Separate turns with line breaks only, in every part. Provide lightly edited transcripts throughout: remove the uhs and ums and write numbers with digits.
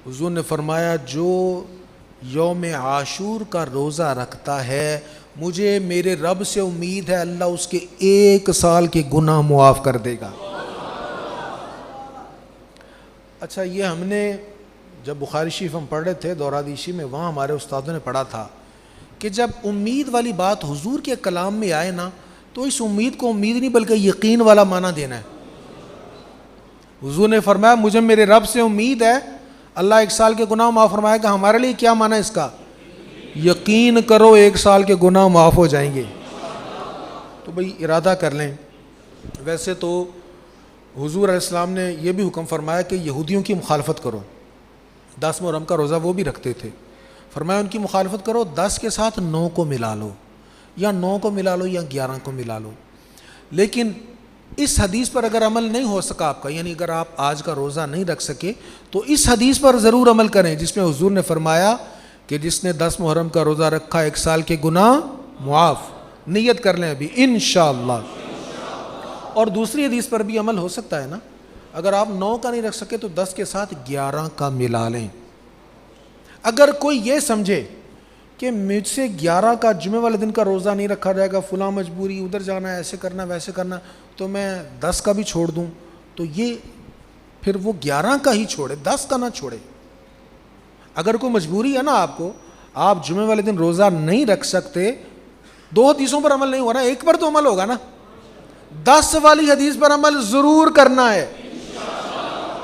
حضور نے فرمایا جو یوم عاشور کا روزہ رکھتا ہے مجھے میرے رب سے امید ہے اللہ اس کے 1 سال کے گناہ معاف کر دے گا۔ اچھا، یہ ہم نے جب بخاری شریف ہم پڑھ رہے تھے دورہ حدیثی میں، وہاں ہمارے استادوں نے پڑھا تھا کہ جب امید والی بات حضور کے کلام میں آئے نا تو اس امید کو امید نہیں بلکہ یقین والا معنی دینا ہے۔ حضور نے فرمایا مجھے میرے رب سے امید ہے اللہ 1 سال کے گناہ معاف فرمائے گا۔ ہمارے لیے کیا معنی ہے اس کا؟ یقین کرو 1 سال کے گناہ معاف ہو جائیں گے۔ تو بھئی ارادہ کر لیں۔ ویسے تو حضور علیہ السلام نے یہ بھی حکم فرمایا کہ یہودیوں کی مخالفت کرو۔ 10 محرم کا روزہ وہ بھی رکھتے تھے، فرمایا ان کی مخالفت کرو، 10 کے ساتھ 9 کو ملا لو، یا 9 کو ملا لو یا 11 کو ملا لو۔ لیکن اس حدیث پر اگر عمل نہیں ہو سکا آپ کا، یعنی اگر آپ آج کا روزہ نہیں رکھ سکے تو اس حدیث پر ضرور عمل کریں جس میں حضور نے فرمایا کہ جس نے 10 محرم کا روزہ رکھا 1 سال کے گناہ معاف۔ نیت کر لیں ابھی انشاءاللہ۔ اور دوسری حدیث پر بھی عمل ہو سکتا ہے نا، اگر آپ 9 کا نہیں رکھ سکے تو 10 کے ساتھ 11 کا ملا لیں۔ اگر کوئی یہ سمجھے کہ مجھ سے 11 کا جمعے والے دن کا روزہ نہیں رکھا جائے گا، فلاں مجبوری، ادھر جانا ہے، ایسے کرنا ویسے کرنا، تو میں 10 کا بھی چھوڑ دوں، تو یہ پھر وہ 11 کا ہی چھوڑے، 10 کا نہ چھوڑے۔ اگر کوئی مجبوری ہے نا آپ کو، آپ جمعے والے دن روزہ نہیں رکھ سکتے، 2 حدیثوں پر عمل نہیں ہو رہا، ایک پر تو عمل ہوگا نا، 10 والی حدیث پر عمل ضرور کرنا ہے۔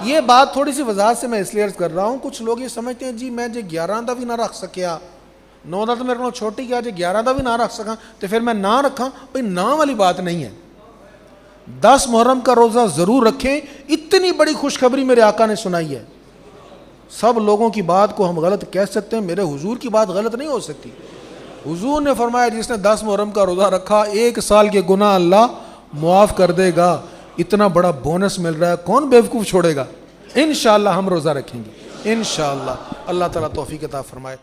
یہ بات تھوڑی سی وضاحت سے میں اس لیے عرض کر رہا ہوں، کچھ لوگ یہ سمجھتے ہیں جی میں جو 11 دا بھی نہ رکھ سکیا، 9 دا تو میرے کو چھوٹی کیا، جو 11 دا بھی نہ رکھ سکا تو پھر میں نہ رکھاں۔ بھئی نہ والی بات نہیں ہے، 10 محرم کا روزہ ضرور رکھیں۔ اتنی بڑی خوشخبری میرے آقا نے سنائی ہے، سب لوگوں کی بات کو ہم غلط کہہ سکتے ہیں، میرے حضور کی بات غلط نہیں ہو سکتی۔ حضور نے فرمایا جس نے 10 محرم کا روزہ رکھا 1 سال کے گناہ اللہ معاف کر دے گا۔ اتنا بڑا بونس مل رہا ہے، کون بیوقوف چھوڑے گا؟ انشاءاللہ ہم روزہ رکھیں گے انشاءاللہ۔ اللہ تعالیٰ توفیق عطا فرمائے۔